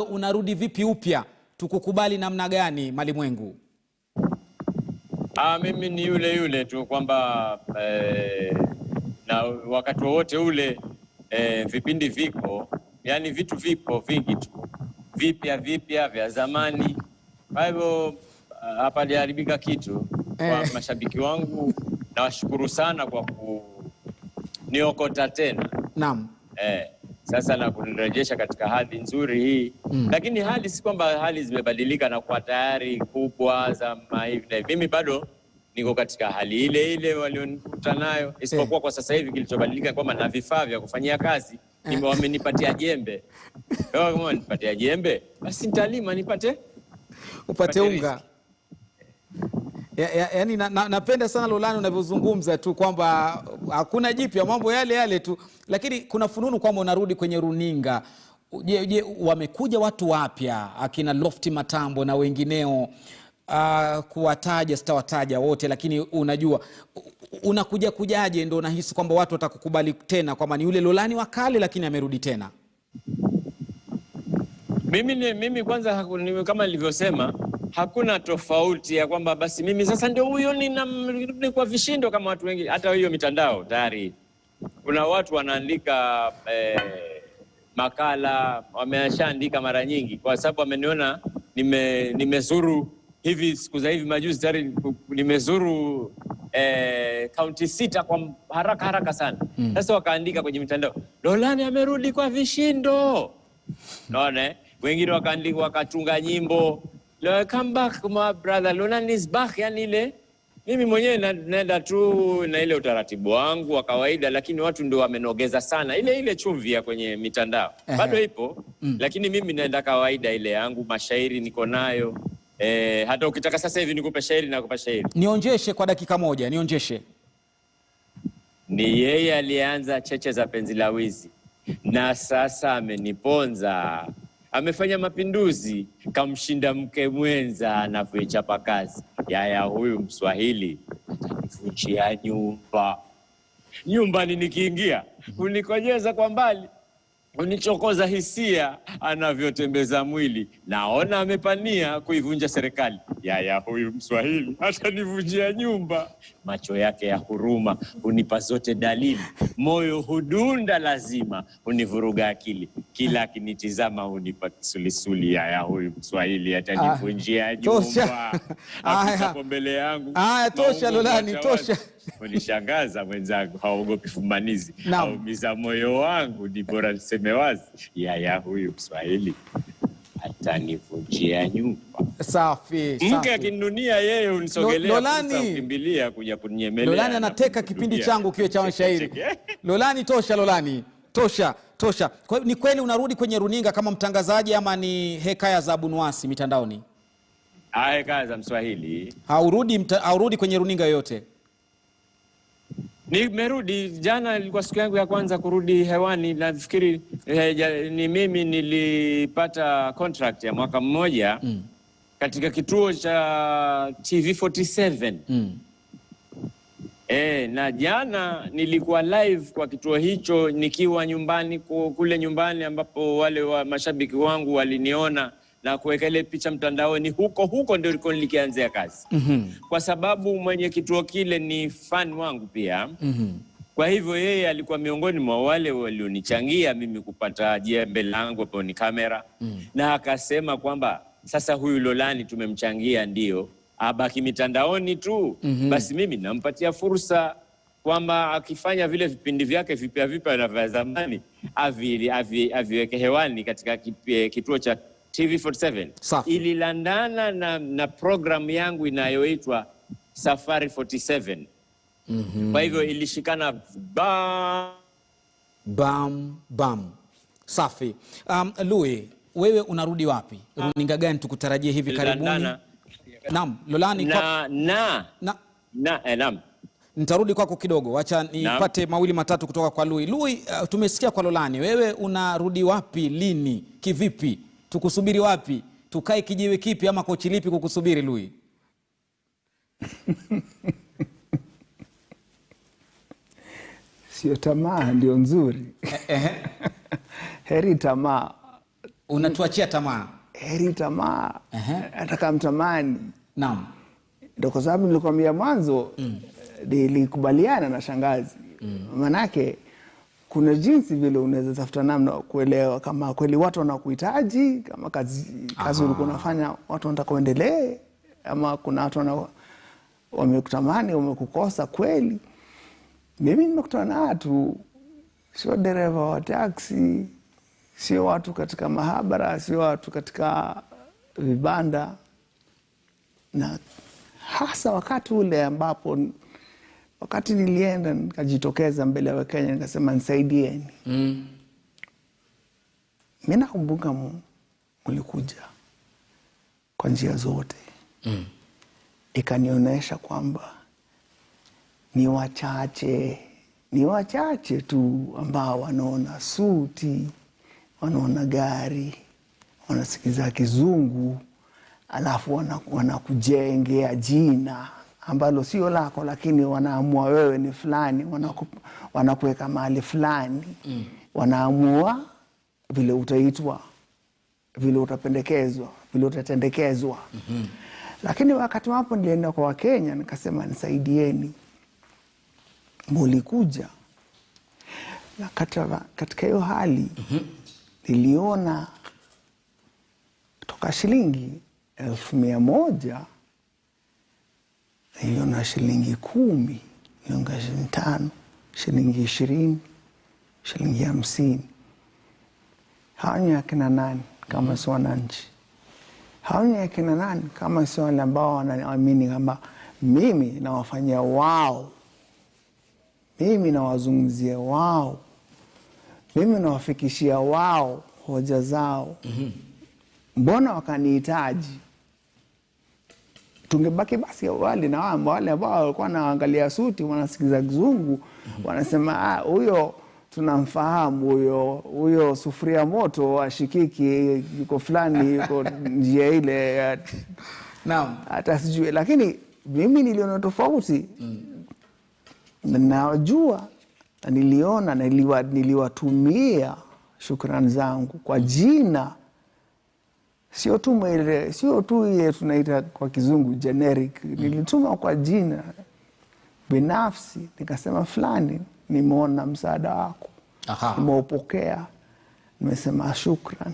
Unarudi vipi upya? Tukukubali namna gani Malimwengu? Mimi ni yule tu kwamba na wakati wote ule vipindi viko, yani vitu vipo vingi tu vipya vya zamani. Kwa hivyo hapa haliharibika kitu. Kwa mashabiki wangu nawashukuru sana kwa kuniokota tena. Naam. Sasa na kunirejesha katika hali nzuri hii. Lakini hali si kwamba hali zimebadilika na kwa tayari kubwa za hivi. Mimi bado niko katika hali ile walionikuta nayo, isipokuwa kwa sasa hivi kilichobadilika kwamba na vifaa vya kufanyia kazi. Wamenipatia jembe. Kama wanipatia jembe, basi nitalima upate unga. Yaani napenda sana Lolani unavyozungumza tu kwamba hakuna jipya, mambo yale tu, lakini kuna fununu kwamba unarudi kwenye runinga. Je, wamekuja watu wapya akina Lofty Matambo na wengineo, kuwataja sitawataja wote, lakini unajua kujaje ndio unahisi kwamba watu watakukubali tena kwamba ni yule Lolani wa kale lakini amerudi tena? Mimi kwanza kama nilivyosema, hakuna tofauti ya kwamba basi mimi sasa ndio huyo ni kwa vishindo kama watu wengi. Hata hiyo mitandao tayari kuna watu wanaandika makala, wameshaandika mara nyingi, kwa sababu wameniona nimezuru hivi siku za hivi majuzi tayari nimezuru kaunti 6 kwa haraka sana. Sasa wakaandika kwenye mitandao, Lolani amerudi kwa vishindo. Naona wengine wakaandika, wakatunga nyimbo, come back my brother, Lolani is back. Yani ile mimi mwenyewe naenda tu na ile utaratibu wangu wa kawaida, lakini watu ndio wamenogeza sana ile chumvi ya kwenye mitandao. Bado ipo, lakini mimi naenda kawaida ile yangu, mashairi niko nayo. Hata ukitaka sasa hivi nikupe shairi na kupa shairi. Nionjeshe kwa dakika moja, nionjeshe. Ni yeye alianza cheche za penzi la wizi, na sasa ameniponza. Amefanya mapinduzi, kamshinda mke mwenza, anavyoichapa kazi. Yaya huyu Mswahili atanivunjia nyumba. Nyumbani nikiingia, unikonyeza kwa mbali, unichokoza hisia, anavyotembeza mwili. Naona amepania kuivunja serikali. Yaya huyu Mswahili atanivunjia nyumba. Macho yake ya huruma unipa zote dalili. Moyo hudunda lazima, univuruga akili. Kila akinitizama unipa kisulisuli. Yaya huyu Mswahili atanivunjia nyumba. Hapo mbele yangu. Tosha Lolani, tosha. Unishangaza mwenzangu, haogopi fumanizi. Haumiza moyo wangu, ni bora niseme wazi. Yaya huyu Mswahili atanivunjia nyumba. Safi. Mke akininunia yeye unisogelea, ukimbilia kuja kunyemelea. Lolani anateka kipindi changu kiwe cha mashairi. Lolani tosha, Lolani tosha. Kwa hiyo ni kweli unarudi kwenye runinga kama mtangazaji ama ni hekaya za Abunuwasi mitandaoni? Hekaya za Mswahili. Haurudi kwenye runinga yoyote? Nimerudi jana, ilikuwa siku yangu ya kwanza kurudi hewani. Nafikiri ni mimi nilipata contract ya mwaka mmoja katika kituo cha TV47. Na jana nilikuwa live kwa kituo hicho nikiwa nyumbani, kule nyumbani ambapo wale wa mashabiki wangu waliniona na kuweka ile picha mtandaoni. Huko ndio nilikianzia kazi. Kwa sababu mwenye kituo kile ni fan wangu pia. Kwa hivyo yeye alikuwa miongoni mwa wale walionichangia mimi kupata jembe langu hapo ni kamera. Na akasema kwamba sasa huyu Lolani tumemchangia, ndio abaki mitandaoni tu. Basi mimi nampatia fursa kwamba akifanya vile vipindi vyake vipya na vya zamani aviweke hewani katika kituo cha TV47. Ililandana na programu yangu inayoitwa Safari 47. Kwa hivyo ilishikana bam. Safi. Louis, wewe unarudi wapi? Runinga gani tukutarajie hivi karibuni? Naam, Lolani naam. Nitarudi kwako kidogo. Wacha nipate mawili matatu kutoka kwa Louis. Louis, tumesikia kwa Lolani. Wewe unarudi wapi, lini, kivipi? Tukusubiri wapi? Tukae kijiwe kipi ama kochi lipi kukusubiri Louis? Sio tamaa ndio nzuri. Heri tamaa Unatuachia tamaa. Heri tamaa. Ataka mtamani. Naam. Ndio kwa sababu nilikwambia mwanzo nilikubaliana na shangazi. Manake kuna jinsi vile unaweza tafuta namna kuelewa kama kweli watu wanakuhitaji, kama kazi ulikuwa unafanya watu wanataka kuendelee, ama kuna watu wamekutamani, wamekukosa kweli. Mimi nimekutana na watu, sio dereva wa taksi, sio watu katika mahabara, sio watu katika vibanda, na hasa wakati ule ambapo wakati nilienda nikajitokeza mbele ya Wakenya nikasema nisaidieni. Mimi nakumbuka mlikuja kwa njia zote. Ikanionyesha kwamba ni wachache tu ambao wanaona suti, wanaona gari, wanasikiza kizungu, alafu wanakujengea jina ambalo sio lako, lakini wanaamua wewe ni fulani, wanakuweka mahali fulani. Wanaamua vile utaitwa, vile utapendekezwa, vile utatendekezwa. Lakini wakati wapo nilienda kwa Wakenya nikasema nisaidieni. Mulikuja. Na katika hiyo hali niliona toka shilingi 1,100 niliona shilingi 10, niliona shilingi 5, shilingi 20, shilingi 50. Hawa ni akina nani kama si wananchi? Hawa ni akina nani kama si wale ambao wanaamini kama mimi nawafanyia wao, mimi nawazungumzia wao, mimi nawafikishia wao hoja zao. Mbona wakanihitaji? Tungebaki basi wale na wale ambao walikuwa wanaangalia suti, wanasikiza kizungu, wanasema huyo tunamfahamu, huyo sufuria moto ashikiki, yuko fulani, yuko njia ile. Naam. Hata sijui, lakini mimi niliona tofauti. Najua, niliona, niliwatumia shukrani zangu kwa jina. Sio tu ile tunaita kwa kizungu generic. Nilituma kwa jina binafsi, nikasema fulani, nimeona msaada wako. Nimeupokea, nimesema shukran.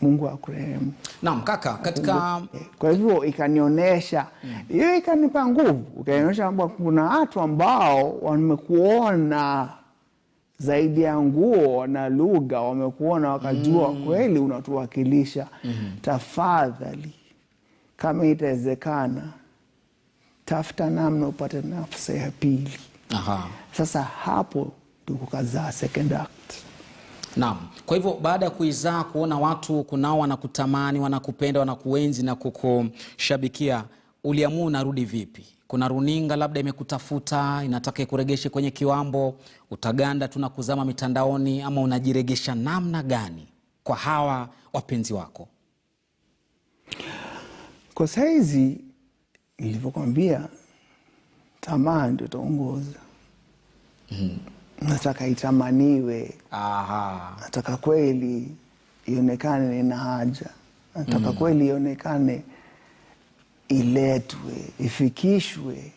Mungu akurehemu. Naam kaka, katika kwa hivyo ikanionyesha, hiyo ikanipa nguvu, ikanionyesha kwamba kuna watu ambao wamekuona zaidi ya nguo na lugha, wamekuona wakajua kweli unatuwakilisha. Tafadhali, kama itawezekana, tafuta namna upate nafasi ya pili. Sasa hapo tukukazaa second act. Naam. Kwa hivyo baada ya kuizaa, kuona watu kunao wanakutamani, wanakupenda, wanakuenzi na kukushabikia, uliamua unarudi vipi? Kuna runinga labda imekutafuta, inataka ikuregeshe kwenye kiwambo, utaganda tunakuzama mitandaoni, ama unajiregesha namna gani kwa hawa wapenzi wako? Kwa saizi nilivyokuambia, tamaa ndio taongoza. Nataka itamaniwe. Nataka kweli ionekane nina haja. Nataka kweli ionekane, iletwe, ifikishwe,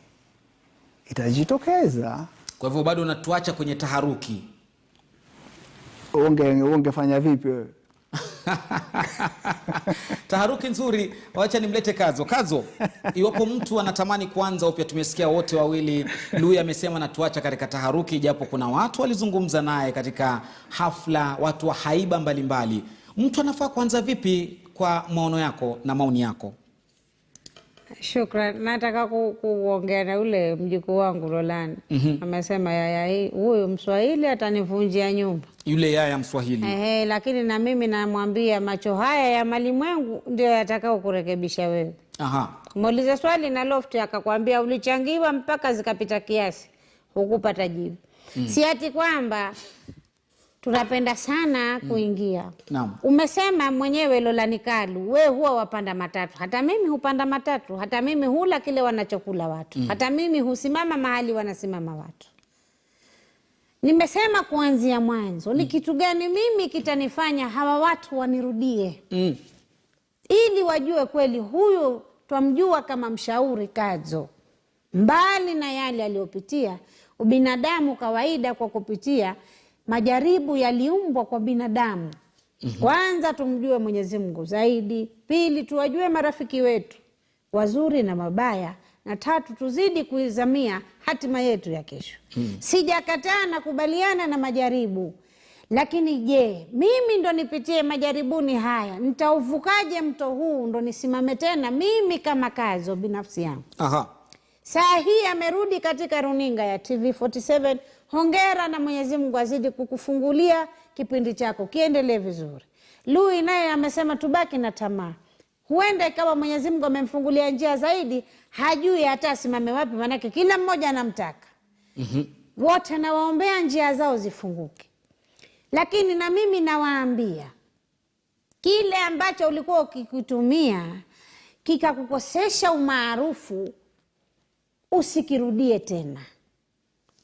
itajitokeza. Kwa hivyo bado unatuacha kwenye taharuki. Ungefanya vipi wewe? Taharuki nzuri. Wacha nimlete Kazo. Kazo, iwapo mtu anatamani kwanza upya, tumesikia wote wawili, Lui amesema natuacha katika taharuki, japo kuna watu walizungumza naye katika hafla, watu wa haiba mbalimbali. Mtu anafaa kwanza vipi kwa maono yako na maoni yako? Shukran. Nataka kuongea na ule mjukuu wangu Roland. Amesema yaya huyu Mswahili atanivunjia nyumba. Yule yaya Mswahili. Lakini na mimi namwambia macho haya ya malimwengu ndio yatakao kurekebisha wewe. Muulize swali na lofti akakwambia ulichangiwa mpaka zikapita kiasi, hukupata jibu. Si ati kwamba tunapenda sana kuingia. Umesema mwenyewe Lolani Kalu, we huwa wapanda matatu. Hata mimi hupanda matatu. Hata mimi hula kile wanachokula watu. Hata mimi husimama mahali wanasimama watu. Nimesema kuanzia mwanzo, ni kitu gani mimi kitanifanya hawa watu wanirudie? Ili wajue kweli huyu twamjua kama mshauri Kadzo. Mbali na yale aliyopitia, ubinadamu kawaida kwa kupitia majaribu yaliumbwa kwa binadamu. Kwanza tumjue Mwenyezi Mungu zaidi, pili tuwajue marafiki wetu wazuri na mabaya, na tatu tuzidi kuizamia hatima yetu ya kesho. Sijakataa na kubaliana na majaribu, lakini je, mimi ndo nipitie majaribuni haya, nitauvukaje mto huu ndo nisimame tena mimi kama Kadzo binafsi yangu? Saa hii amerudi katika runinga ya TV47. Hongera na Mwenyezi Mungu azidi kukufungulia kipindi chako kiendelee vizuri. Lui naye amesema tubaki na tamaa. Huenda ikawa Mwenyezi Mungu amemfungulia njia zaidi, hajui hata asimame wapi, manake kila mmoja anamtaka. Wote nawaombea njia zao zifunguke. Lakini na mimi nawaambia, kile ambacho ulikuwa ukikitumia kikakukosesha umaarufu, usikirudie tena.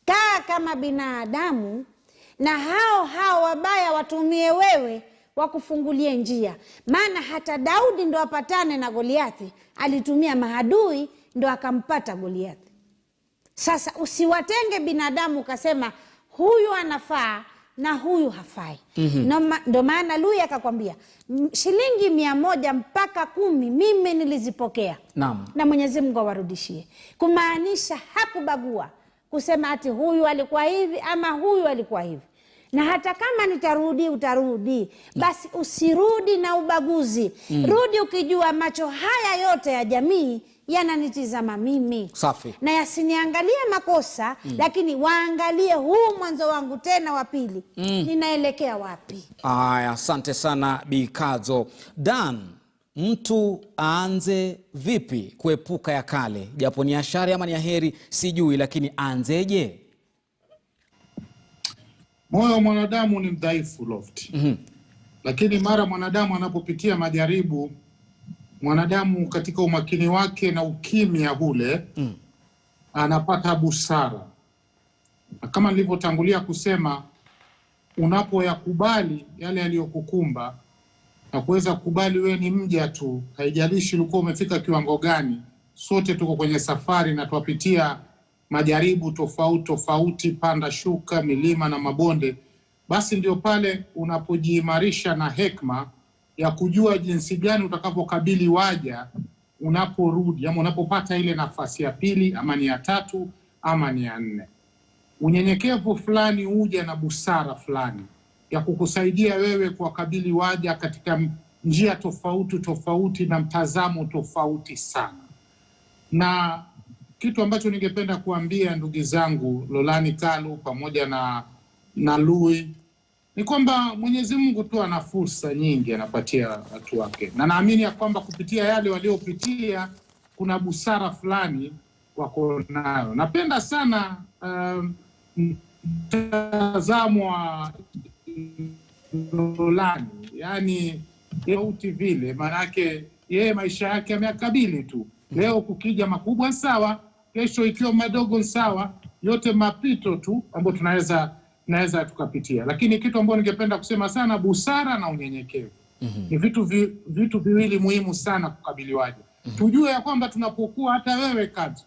Kaa kama binadamu, na hao wabaya watumie wewe wakufungulie njia. Maana hata Daudi ndo apatane na Goliathi, alitumia mahadui ndo akampata Goliathi. Sasa usiwatenge binadamu ukasema huyu anafaa na huyu hafai. Ndo maana Lui akakwambia shilingi 100 mpaka 10 mimi nilizipokea. Na Mwenyezi Mungu awarudishie. Kumaanisha hakubagua kusema ati huyu alikuwa hivi ama huyu alikuwa hivi. Na hata kama nitarudi utarudi, basi usirudi na ubaguzi. Rudi ukijua macho haya yote ya jamii yananitizama mimi. Safi. Na yasiniangalie makosa, lakini waangalie huu mwanzo wangu tena wa pili. Ninaelekea wapi? Asante sana Bi Kadzo. Dan, mtu aanze vipi kuepuka ya kale? Japo ni ashari ama ni aheri sijui, lakini aanzeje? Moyo wa mwanadamu ni mdhaifu Lofty. Lakini mara mwanadamu anapopitia majaribu, mwanadamu katika umakini wake na ukimya ule anapata busara. Na kama nilivyotangulia kusema, unapoyakubali yale yaliyokukumba na kuweza kukubali wewe ni mja tu, haijalishi ulikuwa umefika kiwango gani, sote tuko kwenye safari na tuwapitia majaribu tofauti, panda shuka, milima na mabonde, basi ndio pale unapojiimarisha na hekma ya kujua jinsi gani utakapokabili waja unaporudi, ama unapopata ile nafasi ya pili ama ni ya tatu ama ni ya 4. Unyenyekevu fulani huja na busara fulani ya kukusaidia wewe kuwakabili waja katika njia tofauti na mtazamo tofauti sana. Na kitu ambacho ningependa kuambia ndugu zangu Lolani Kalu pamoja na Lui ni kwamba Mwenyezi Mungu tu ana fursa nyingi anapatia watu wake, na naamini ya kwamba kupitia yale waliopitia kuna busara fulani wako nayo. Napenda sana mtazamo wa Lolani, yani yauti vile, manake yeye maisha yake ameyakabili tu. Leo kukija makubwa sawa, kesho ikiwa madogo sawa, yote mapito tu ambayo tunaweza tukapitia. Lakini kitu ambacho ningependa kusema sana, busara na unyenyekevu ni vitu viwili muhimu sana kukabiliwaje. Tujue ya kwamba tunapokuwa, hata wewe Kadzo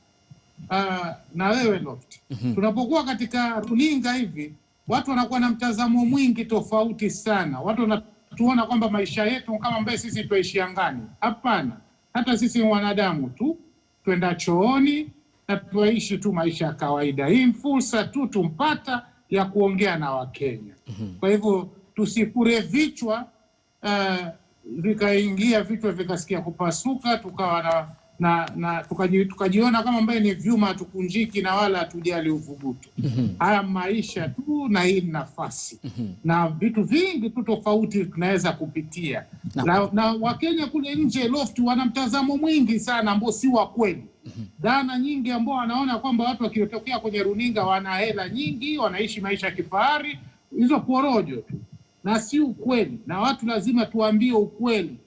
na wewe Lofty, tunapokuwa katika runinga hivi, watu wanakuwa na mtazamo mwingi tofauti sana. Watu wanatuona kwamba maisha yetu kama ambaye sisi tuishi angani. Hapana, hata sisi wanadamu tu twenda chooni na tuishi tu maisha ya kawaida. Hii fursa tu tumpata ya kuongea na Wakenya. Kwa hivyo tusipure vichwa, vikaingia vichwa vikasikia kupasuka, tukawa tukajiona kama ambaye ni vyuma tukunjiki na wala hatujali uvugutu. Haya maisha tu, na hii nafasi na vitu vingi tu tofauti tunaweza kupitia. Na Wakenya kule nje Lofty wana mtazamo mwingi sana ambao si wa kweli. Dhana nyingi ambao wanaona kwamba watu wakitokea kwenye runinga wana hela nyingi, wanaishi maisha kifahari, hizo porojo tu na si ukweli. Na watu lazima tuambie ukweli,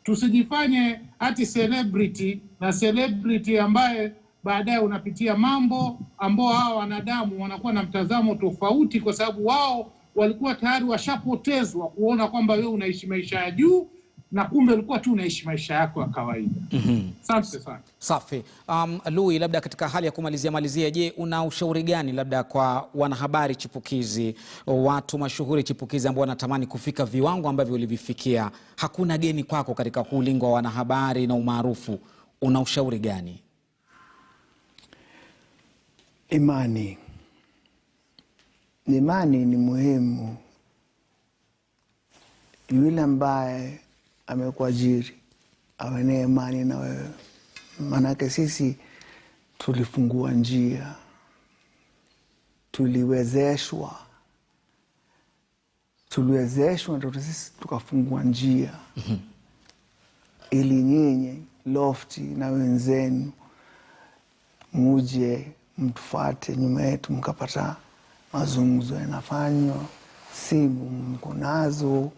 tusijifanye ati celebrity, na celebrity ambaye baadaye unapitia mambo ambao hawa wanadamu wanakuwa na mtazamo tofauti, kwa sababu wao walikuwa tayari washapotezwa kuona kwamba wewe unaishi maisha ya juu na kumbe ulikuwa tu unaishi maisha yako ya kawaida. Asante sana. Safi. Lui, labda katika hali ya kumalizia, je, una ushauri gani labda kwa wanahabari chipukizi, watu mashuhuri chipukizi ambao wanatamani kufika viwango ambavyo ulivifikia? Hakuna geni kwako katika huu ulingo wa wanahabari na umaarufu. Una ushauri gani? Imani ni muhimu. Yule ambaye amekuajiri awe na imani na wewe. Maanake sisi tulifungua njia, tuliwezeshwa ndio sisi tukafungua njia ili nyinyi Lofty na wenzenu muje mtufuate nyuma yetu, mkapata mazungumzo yanafanywa, simu mko nazo,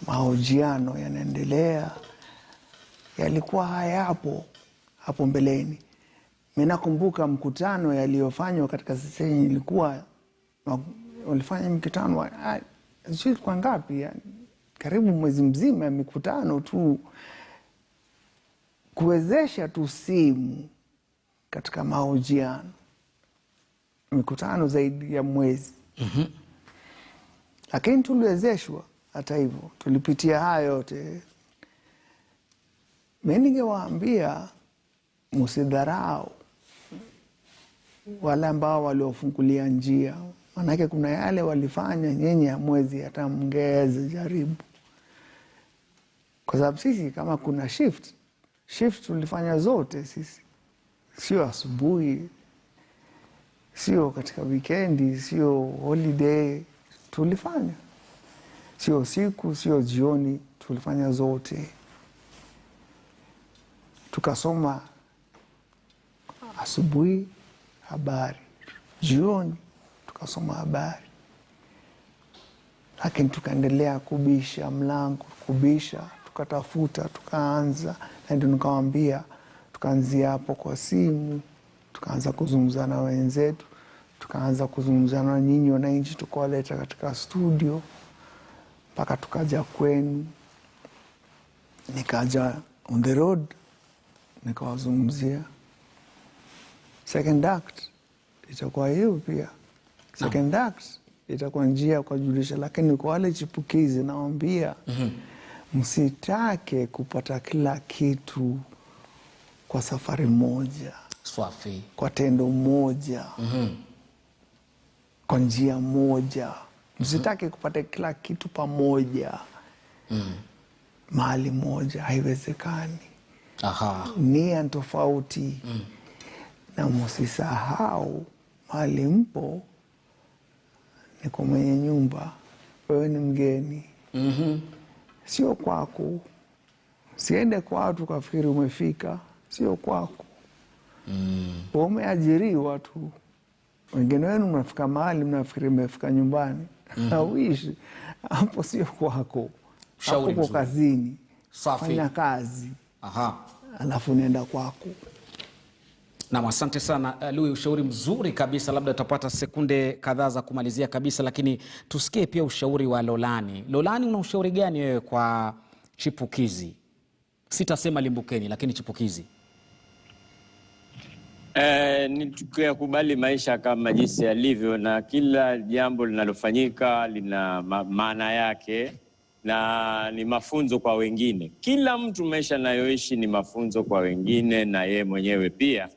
mahojiano yanaendelea. Yalikuwa hayapo hapo mbeleni. Mimi nakumbuka mkutano yaliyofanywa katika session, ilikuwa walifanya mkutano sio kwa ngapi, karibu mwezi mzima ya mikutano tu kuwezesha tu simu katika mahojiano, mikutano zaidi ya mwezi. Lakini tuliwezeshwa. Hata hivyo tulipitia hayo yote. Mimi ningewaambia msidharau wale ambao waliofungulia njia, manake kuna yale walifanya nyinyi hamwezi hata mngeweza jaribu. Kwa sababu sisi kama kuna shift tulifanya zote sisi, sio asubuhi, sio katika weekendi, sio holiday, tulifanya sio siku, sio jioni, tulifanya zote. Tukasoma asubuhi habari, jioni tukasoma habari, lakini tukaendelea kubisha mlango, tukatafuta, tukaanza. Na ndio nikawambia, tukaanzia hapo kwa simu, tukaanza kuzungumza na wenzetu, tukaanza kuzungumza na nyinyi wananchi, tukawaleta katika studio, mpaka tukaja kwenu, nikaja on the road, nikawazungumzia. Second act itakuwa hiyo pia. Second act itakuwa njia kwa julisha, lakini kwa wale chipukizi naambia msitake kupata kila kitu kwa safari moja, Swafi, kwa tendo moja, kwa njia moja. Msitake kupata kila kitu pamoja, mahali moja, haiwezekani. Nia tofauti. Na msisahau mahali mpo ni kwa mwenye nyumba, wewe ni mgeni. Sio kwako. Siende kwa watu kafikiri umefika, sio kwako. Umeajiriwa tu. Wengine wenu mnafika mahali mnafikiri mmefika nyumbani. Hauishi hapo, sio kwako. Hapo kazini. Fanya kazi. Alafu nenda kwako. Na asante sana Lui, ushauri mzuri kabisa. Labda tutapata sekunde kadhaa za kumalizia kabisa, lakini tusikie pia ushauri wa Lolani. Lolani, una ushauri gani wewe kwa chipukizi? Sitasema limbukeni, lakini chipukizi. Ni tukuyakubali maisha kama jinsi yalivyo, na kila jambo linalofanyika lina maana yake na ni mafunzo kwa wengine. Kila mtu maisha anayoishi ni mafunzo kwa wengine na yeye mwenyewe pia.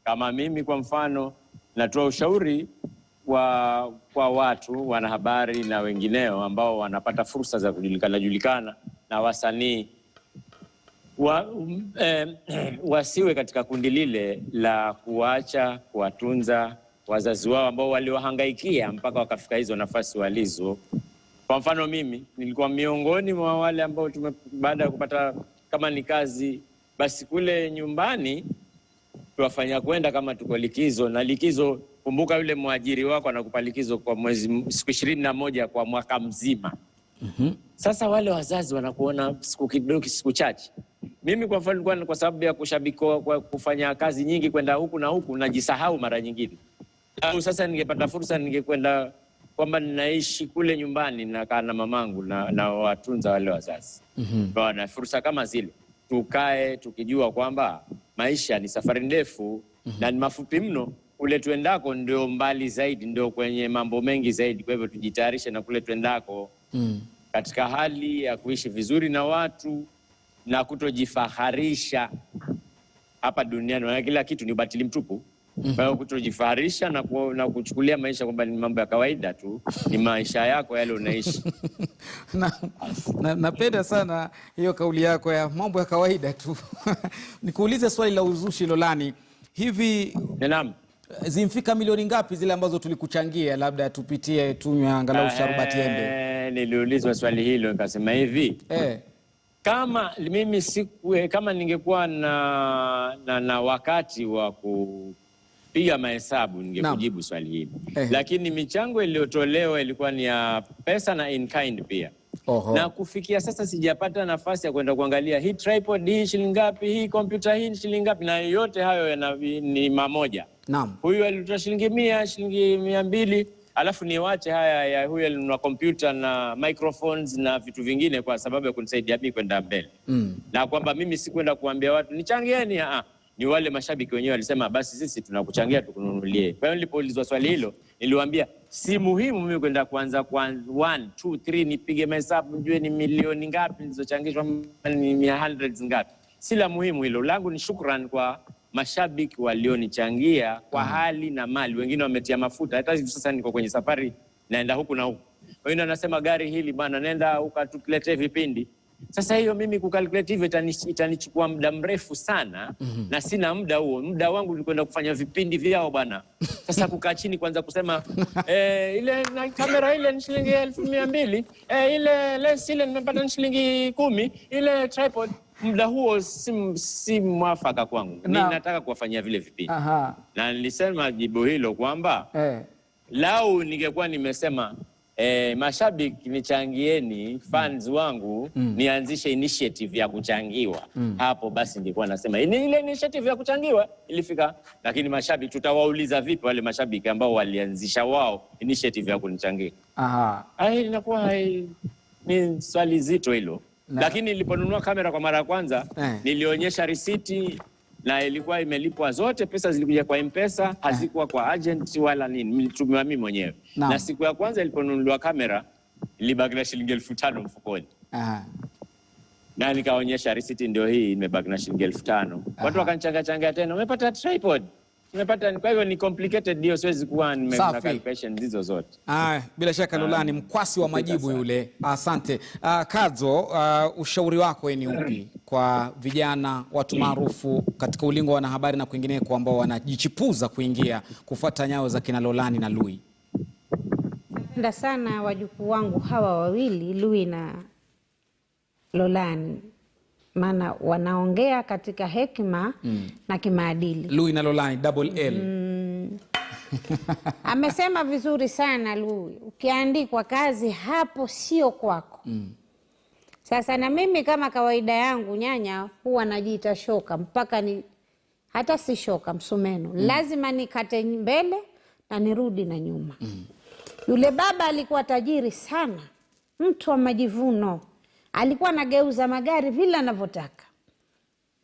Kama mimi kwa mfano natoa ushauri kwa watu wanahabari na wengineo ambao wanapata fursa za kujulikana na wasanii, wasiwe katika kundi lile la kuacha kuwatunza wazazi wao ambao waliwahangaikia mpaka wakafika hizo nafasi walizo. Kwa mfano mimi nilikuwa miongoni mwa wale ambao baada ya kupata kama ni kazi, basi kule nyumbani tuwafanya kwenda kama tuko likizo, na likizo, kumbuka yule mwajiri wako anakupa likizo kwa mwezi, siku 21 kwa mwaka mzima. Sasa wale wazazi wanakuona siku kidogo, siku chache, Mimi kwa mfano kwa sababu ya kushabiko kwa kufanya kazi nyingi kwenda huku na huku najisahau mara nyingine. Au sasa ningepata fursa ningekwenda kwamba ninaishi kule nyumbani nakaa na mamangu na watunza wale wazazi. Bwana fursa kama zile tukae tukijua kwamba maisha ni safari ndefu na ni mafupi mno. Kule tuendako ndio mbali zaidi, ndio kwenye mambo mengi zaidi. Kwa hivyo tujitayarishe na kule tuendako katika hali ya kuishi vizuri na watu na kutojifaharisha hapa duniani, na kila kitu ni ubatili mtupu. Kwa hiyo kutojifaharisha na kuchukulia maisha kwamba ni mambo ya kawaida tu, ni maisha yako yale unaishi. Napenda sana hiyo kauli yako ya mambo ya kawaida tu. Nikuulize swali la uzushi Lolani, hivi Naam, zimfika milioni ngapi zile ambazo tulikuchangia? Labda tupitie tunywe angalau sharubati embe. Niliulizwa swali hilo nikasema hivi, kama mimi kama ningekuwa na wakati wa kupiga mahesabu ningekujibu swali hili. Lakini michango iliyotolewa ilikuwa ni ya pesa na in kind pia. Na kufikia sasa sijapata nafasi ya kwenda kuangalia hii tripod hii shilingi ngapi, hii kompyuta hii shilingi ngapi, na yote hayo ni mamoja. Naam. Huyu alitoa shilingi 100, shilingi 200, alafu niwache haya ya huyu alinunua kompyuta na microphones na vitu vingine kwa sababu ya kunisaidia mimi kwenda mbele. Na kwamba mimi sikwenda kuambia watu nichangieni, ni wale mashabiki wenyewe walisema basi sisi tunakuchangia tukununulie. Kwa hiyo nilipoulizwa swali hilo niliwaambia si muhimu mimi kwenda kuanza 1 2 3 nipige mahesabu njue ni milioni ngapi nilizochangishwa, ni hundreds ngapi. Si la muhimu hilo. Langu ni shukrani kwa mashabiki walionichangia kwa hali na mali. Wengine wametia mafuta. Hata hivi sasa niko kwenye safari naenda huku na huku. Wengine wanasema gari hili bwana nenda ukatuletee vipindi. Sasa hiyo mimi kukalculate hivyo itanichukua muda mrefu sana na sina muda huo. Muda wangu ni kwenda kufanya vipindi vyao bwana. Sasa kukaa chini kwanza kusema ile na kamera ile ni shilingi 1200, ile lens ile nimepata ni shilingi 10, ile tripod. Muda huo si mwafaka kwangu. Mimi nataka kuwafanyia vile vipindi. Na nilisema jibu hilo kwamba lau ningekuwa nimesema mashabiki nichangieni, fans wangu nianzishe initiative ya kuchangiwa, hapo basi nilikuwa nasema ile initiative ya kuchangiwa ilifika. Lakini mashabiki tutawauliza vipi wale mashabiki ambao walianzisha wao initiative ya kunichangia? Inakuwa ni swali zito hilo. Lakini niliponunua kamera kwa mara ya kwanza nilionyesha risiti na ilikuwa imelipwa zote, pesa zilikuja kwa M-Pesa, hazikuwa kwa agent wala nini, nilitumiwa mimi mwenyewe. Na siku ya kwanza iliponunuliwa kamera ilibaki na shilingi 1500 mfukoni. Na nikaonyesha risiti ndio hii imebaki na shilingi 1500. Watu wakanichanga tena, umepata tripod? Nimepata. Kwa hivyo ni complicated ndio, siwezi kuwa nimefanya calculation hizo zote. Bila shaka Lolani mkwasi wa majibu yule. Asante. Kadzo, ushauri wako ni upi kwa vijana, watu maarufu katika ulingo wa wanahabari na kwingineko ambao wanajichipuza kuingia kufuata nyayo za kina Lolani na Lui? Napenda sana wajukuu wangu hawa wawili, Lui na Lolani, maana wanaongea katika hekima na kimaadili. Lui na Lolani, double L. Amesema vizuri sana Lui, ukiandikwa kazi hapo sio kwako. Sasa na mimi kama kawaida yangu nyanya, huwa najiita shoka mpaka hata si shoka, msumeno. Lazima nikate mbele na nirudi na nyuma. Yule baba alikuwa tajiri sana, mtu wa majivuno. Alikuwa anageuza magari vile anavyotaka.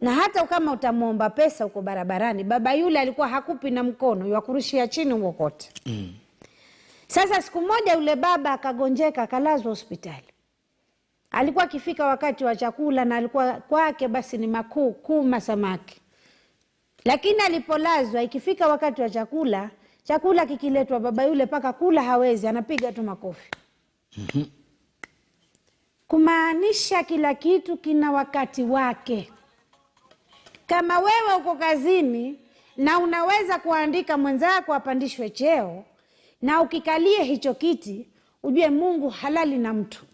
Na hata kama utamwomba pesa uko barabarani, baba yule alikuwa hakupi na mkono, yakurushia chini uokote. Sasa siku moja yule baba akagonjeka, akalazwa hospitali. Alikuwa akifika wakati wa chakula na alikuwa kwake basi ni kuma samaki. Lakini alipolazwa ikifika wakati wa chakula kikiletwa, baba yule paka kula hawezi, anapiga tu makofi. Kumaanisha kila kitu kina wakati wake. Kama wewe uko kazini na unaweza kuandika mwenzako apandishwe cheo, na ukikalie hicho kiti, ujue Mungu halali na mtu.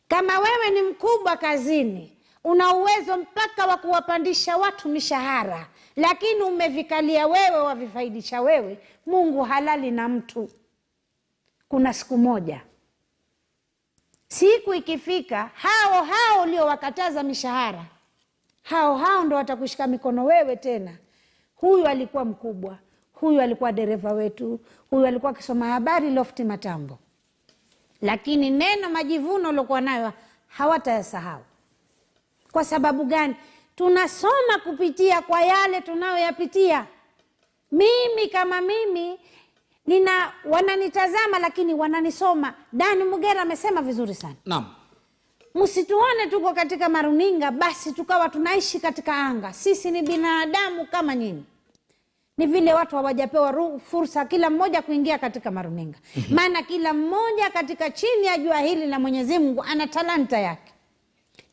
Kama wewe ni mkubwa kazini, una uwezo mpaka wa kuwapandisha watu mishahara, lakini umevikalia wewe, wavifaidisha wewe, Mungu halali na mtu. Kuna siku moja, siku ikifika, hao uliowakataza mishahara hao ndo watakushika mikono wewe tena. Huyu alikuwa mkubwa, huyu alikuwa dereva wetu, huyu alikuwa akisoma habari Lofti Matambo. Lakini neno majivuno uliokuwa nayo hawatayasahau. Kwa sababu gani? Tunasoma kupitia kwa yale tunayoyapitia. Mimi kama mimi wananitazama lakini wananisoma. Dani Mugera amesema vizuri sana. Naam. Msituone tuko katika maruninga basi tukawa tunaishi katika anga. Sisi ni binadamu kama nyinyi. Ni vile watu hawajapewa fursa kila mmoja kuingia katika maruninga. Maana kila mmoja katika chini ya jua hili la Mwenyezi Mungu ana talanta yake.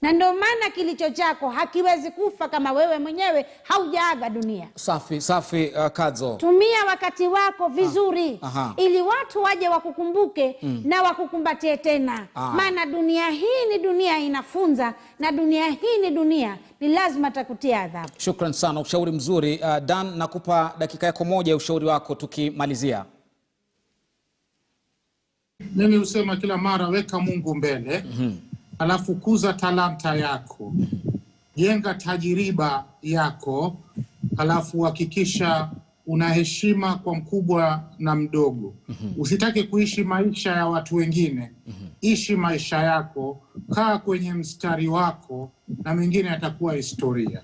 Na ndio maana kilicho chako hakiwezi kufa kama wewe mwenyewe haujaaga dunia. Safi Kadzo. Tumia wakati wako vizuri ili watu waje wakukumbuke na wakukumbatie tena. Maana dunia hii ni dunia inafunza, na dunia hii ni dunia ni lazima takutia adhabu. Shukran sana, ushauri mzuri. Dan, nakupa dakika yako moja ya ushauri wako tukimalizia. Mimi husema kila mara, weka Mungu mbele. Alafu kuza talanta yako, jenga tajiriba yako, alafu hakikisha una heshima kwa mkubwa na mdogo. Usitake kuishi maisha ya watu wengine. Ishi maisha yako, kaa kwenye mstari wako, na mengine yatakuwa historia.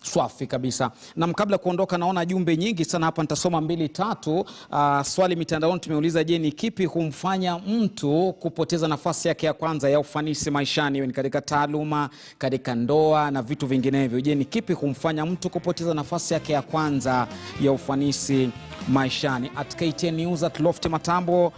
Swafi kabisa. Na kabla kuondoka, naona jumbe nyingi sana hapa, nitasoma 2-3. Swali mitandaoni tumeuliza, je, ni kipi humfanya mtu kupoteza nafasi yake ya kwanza ya ufanisi maishani, iwe ni katika taaluma, katika ndoa na vitu vinginevyo? Je, ni kipi humfanya mtu kupoteza nafasi yake ya kwanza ya ufanisi maishani? At KTN News, at Lofty Matambo.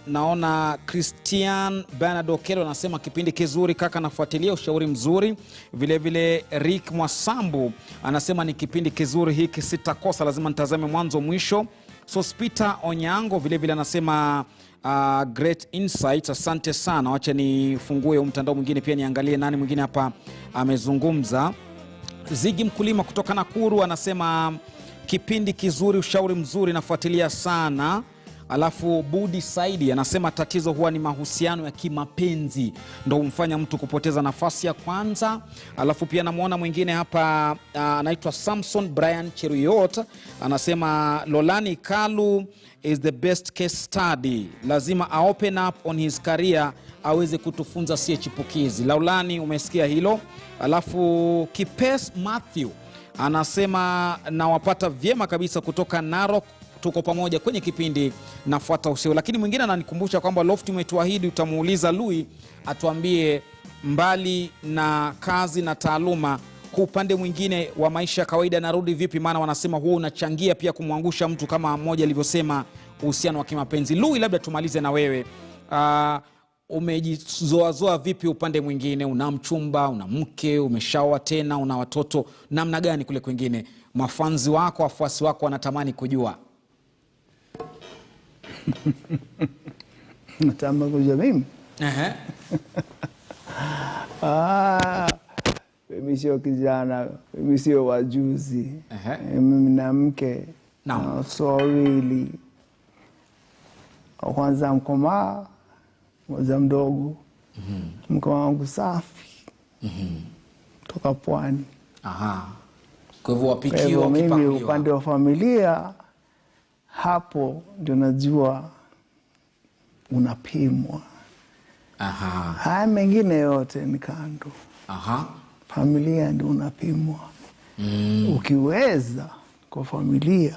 Naona Christian Bernardo Kelo anasema kipindi kizuri kaka, nafuatilia, ushauri mzuri. Vile vile Rick Mwasambu anasema ni kipindi kizuri hiki, sitakosa, lazima nitazame mwanzo mwisho. Sospita Onyango vile vile anasema great insight, asante sana. Wacha nifungue mtandao mwingine pia niangalie nani mwingine hapa amezungumza. Zigi Mkulima kutoka Nakuru anasema kipindi kizuri, ushauri mzuri, nafuatilia sana. Alafu Budi Saidi anasema tatizo huwa ni mahusiano ya kimapenzi ndo humfanya mtu kupoteza nafasi ya kwanza. Alafu pia namuona mwingine hapa anaitwa Samson Brian Cheruyot anasema Lolani Kalu is the best case study, lazima open up on his career aweze kutufunza sie chipukizi. Lolani, umesikia hilo? Alafu Kipes Matthew anasema nawapata vyema kabisa kutoka Narok, tuko pamoja kwenye kipindi, nafuata ushauri. Lakini mwingine ananikumbusha kwamba Lofty umetuahidi utamuuliza Lui atuambie mbali na kazi na taaluma, kwa upande mwingine wa maisha ya kawaida narudi vipi, maana wanasema huo unachangia pia kumwangusha mtu kama mmoja alivyosema uhusiano wa kimapenzi. Lui, labda tumalize na wewe. Umejizoazoa vipi upande mwingine? Una mchumba, una mke, umeshaoa tena, una watoto, namna gani kule kwingine? Mafanzi wako, wafuasi wako wanatamani kujua. Natamani kujua mimi? Mimi sio kijana, mimi sio wajuzi. Mimi na mke na wawili. Kwanza mkomaa, mmoja mdogo. Mke wangu safi. Toka Pwani. Kwa hivyo wapikiwa mimi upande wa familia, hapo ndio najua unapimwa. Haya mengine yote ni kando. Familia ndio unapimwa. Ukiweza kwa familia,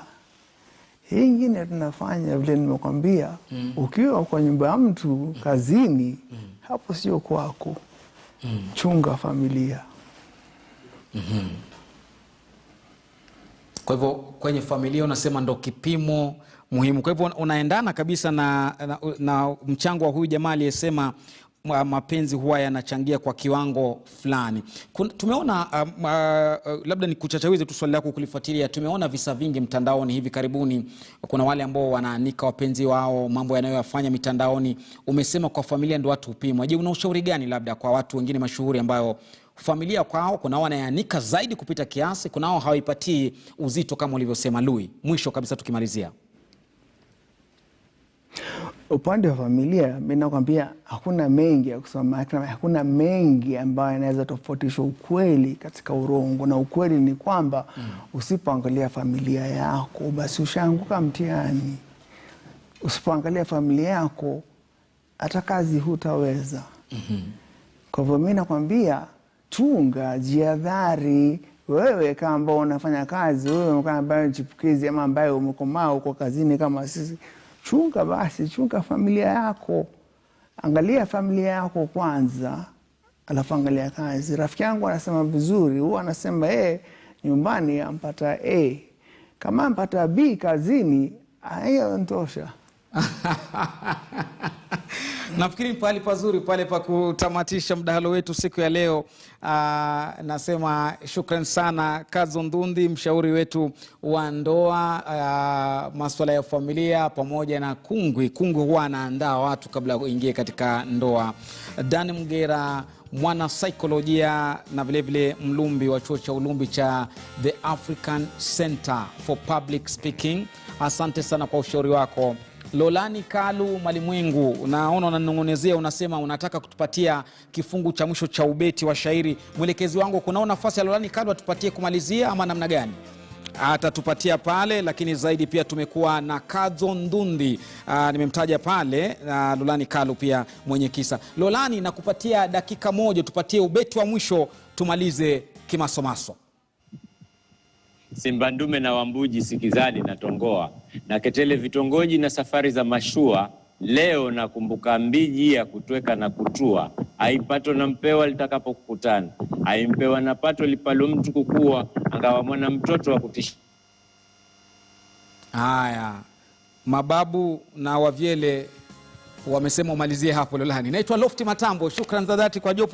hii ingine tunafanya vile nimekwambia. Ukiwa kwa nyumba ya mtu kazini, hapo sio kwako. Chunga familia. Kwa hivyo kwenye familia unasema ndo kipimo muhimu. Kwa hivyo unaendana kabisa na mchango wa huyu jamaa aliyesema mapenzi huwa yanachangia kwa kiwango fulani. Tumeona labda ni kuchachawize tu swali lako kulifuatilia. Tumeona visa vingi mtandaoni hivi karibuni. Kuna wale ambao wanaanika wapenzi wao, mambo yanayoyafanya mitandaoni. Umesema kwa familia ndio watu upimwa. Je, una ushauri gani labda kwa watu wengine mashuhuri ambayo familia kwao kuna wanaanika zaidi kupita kiasi, kuna wao hawaipatii uzito kama ulivyosema Lui? Mwisho kabisa tukimalizia. Upande wa familia, mimi nakwambia hakuna mengi ya kusema, hakuna mengi ambayo yanaweza tofautisha ukweli katika urongo, na ukweli ni kwamba usipoangalia familia yako basi ushaanguka mtihani. Usipoangalia familia yako hata kazi hutaweza. Kwa hivyo mimi nakwambia chunga, jihadhari. Wewe kama ambao unafanya kazi, wewe kama ambaye chipukizi ama ambaye umekomaa uko kazini kama sisi, chunga basi, chunga familia yako. Angalia familia yako kwanza, alafu angalia kazi. Rafiki yangu anasema vizuri, huwa anasema nyumbani ampata A, kama ampata B kazini, hiyo ntosha. Nafikiri pale pazuri pale pa kutamatisha mdahalo wetu siku ya leo. Nasema shukran sana Kadzo Ndundi, mshauri wetu wa ndoa, masuala ya familia pamoja na kungwi. Kungwi huwa anaandaa watu kabla kuingia katika ndoa. Dani Mgera, mwana saikolojia na vile vile mlumbi wa chuo cha ulumbi cha The African Center for Public Speaking. Asante sana kwa ushauri wako. Lolani Kalu Malimwengu, naona unanong'onezea, unasema unataka kutupatia kifungu cha mwisho cha ubeti wa shairi. Mwelekezi wangu, kuna nafasi ya Lolani Kalu atupatie kumalizia ama namna gani? Atatupatia pale, lakini zaidi pia tumekuwa na Kadzo Ndundi, nimemtaja pale, na Lolani Kalu pia mwenye kisa. Lolani, nakupatia dakika moja, tupatie ubeti wa mwisho tumalize kimasomaso. Simba ndume na Wambuji, Sikizani na Tongoa, na Ketele vitongoji na safari za mashua. Leo nakumbuka mbiji ya kutweka na kutua, haipato na mpewa litakapokutana, haimpewa na pato lipalo mtu kukua, angawa mwana mtoto wa kutisha. Haya, mababu na wavyele wamesema umalizie hapo Lolani. Naitwa Lofty Matambo, shukran za dhati kwa jopo